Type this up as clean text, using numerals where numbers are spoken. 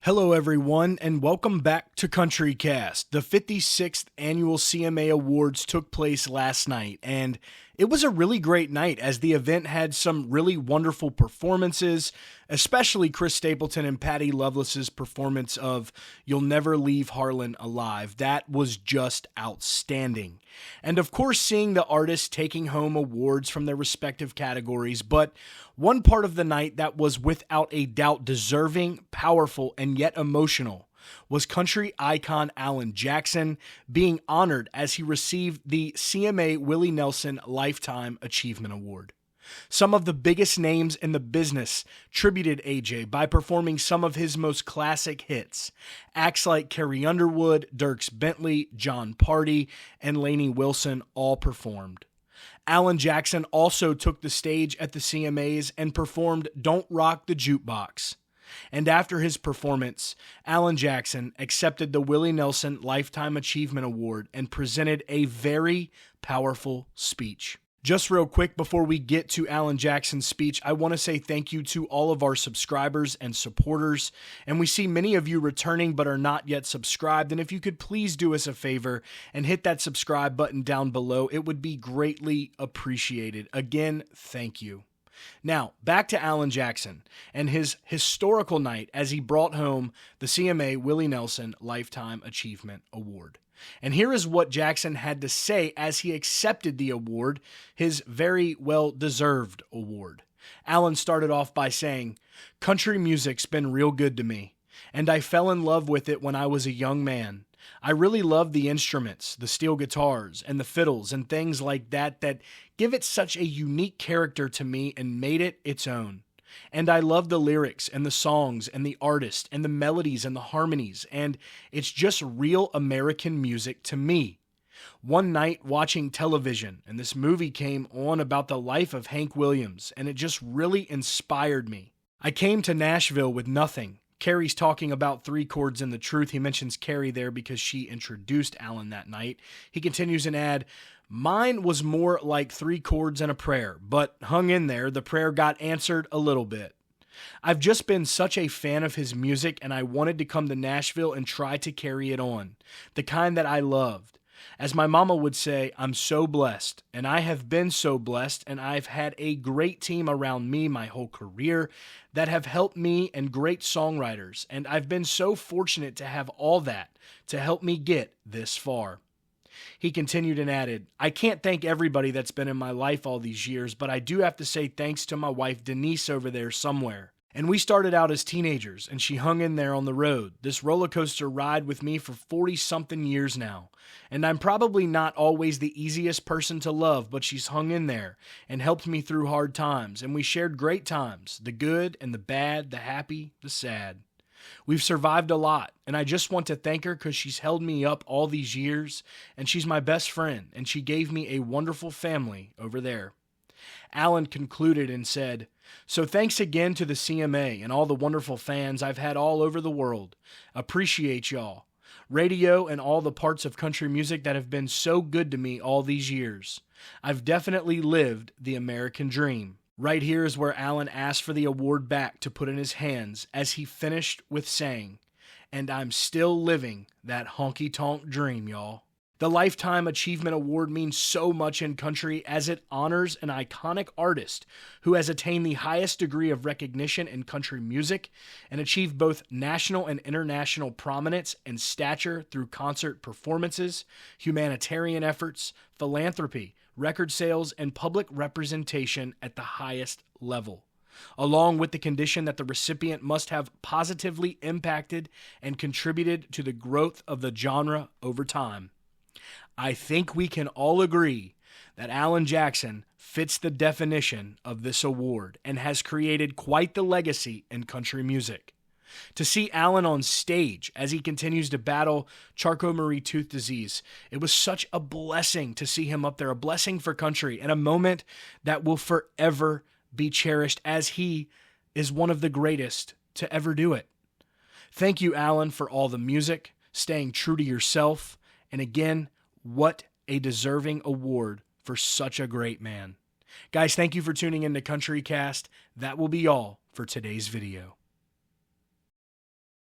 Hello, everyone, and welcome back to Country Cast. The 56th annual CMA Awards took place last night, and it was a really great night as the event had some really wonderful performances, especially Chris Stapleton and Patty Loveless's performance of You'll Never Leave Harlan Alive. That was just outstanding. And of course, seeing the artists taking home awards from their respective categories, but one part of the night that was without a doubt deserving, powerful, and yet emotional was country icon Alan Jackson being honored as he received the CMA Willie Nelson Lifetime Achievement Award. Some of the biggest names in the business tributed AJ by performing some of his most classic hits. Acts like Carrie Underwood, Dierks Bentley, John Party, and Lainey Wilson all performed. Alan Jackson also took the stage at the CMAs and performed Don't Rock the Jukebox. And after his performance, Alan Jackson accepted the Willie Nelson Lifetime Achievement Award and presented a very powerful speech. Just real quick before we get to Alan Jackson's speech, I want to say thank you to all of our subscribers and supporters. And we see many of you returning but are not yet subscribed. And if you could please do us a favor and hit that subscribe button down below, it would be greatly appreciated. Again, thank you. Now, back to Alan Jackson and his historical night as he brought home the CMA Willie Nelson Lifetime Achievement Award. And here is what Jackson had to say as he accepted the award, his very well-deserved award. Alan started off by saying, "Country music's been real good to me, and I fell in love with it when I was a young man. I really love the instruments, the steel guitars, and the fiddles, and things like that give it such a unique character to me and made it its own. And I love the lyrics and the songs and the artist and the melodies and the harmonies, and it's just real American music to me. One night watching television, and this movie came on about the life of Hank Williams, and it just really inspired me. I came to Nashville with nothing. Carrie's talking about Three Chords and the Truth. He mentions Carrie there because she introduced Alan that night. He continues and add, mine was more like 3 chords and a prayer, but hung in there. The prayer got answered a little bit. I've just been such a fan of his music, and I wanted to come to Nashville and try to carry it on, the kind that I loved. As my mama would say, I'm so blessed, and I have been so blessed, and I've had a great team around me my whole career that have helped me and great songwriters, and I've been so fortunate to have all that to help me get this far." He continued and added, I can't thank everybody that's been in my life all these years, but I do have to say thanks to my wife Denise over there somewhere. And we started out as teenagers, and she hung in there on the road, this roller coaster ride with me for 40-something years now. And I'm probably not always the easiest person to love, but she's hung in there and helped me through hard times, and we shared great times, the good and the bad, the happy, the sad. We've survived a lot, and I just want to thank her because she's held me up all these years, and she's my best friend, and she gave me a wonderful family over there. Alan concluded and said, so thanks again to the CMA and all the wonderful fans I've had all over the world. Appreciate y'all. Radio and all the parts of country music that have been so good to me all these years. I've definitely lived the American dream. Right here is where Alan asked for the award back to put in his hands as he finished with saying, and I'm still living that honky-tonk dream, y'all. The Lifetime Achievement Award means so much in country as it honors an iconic artist who has attained the highest degree of recognition in country music and achieved both national and international prominence and stature through concert performances, humanitarian efforts, philanthropy, record sales, and public representation at the highest level, along with the condition that the recipient must have positively impacted and contributed to the growth of the genre over time. I think we can all agree that Alan Jackson fits the definition of this award and has created quite the legacy in country music. To see Alan on stage as he continues to battle Charcot-Marie-Tooth disease, it was such a blessing to see him up there, a blessing for country, and a moment that will forever be cherished as he is one of the greatest to ever do it. Thank you, Alan, for all the music, staying true to yourself, and again, what a deserving award for such a great man. Guys, thank you for tuning in to Country Cast. That will be all for today's video.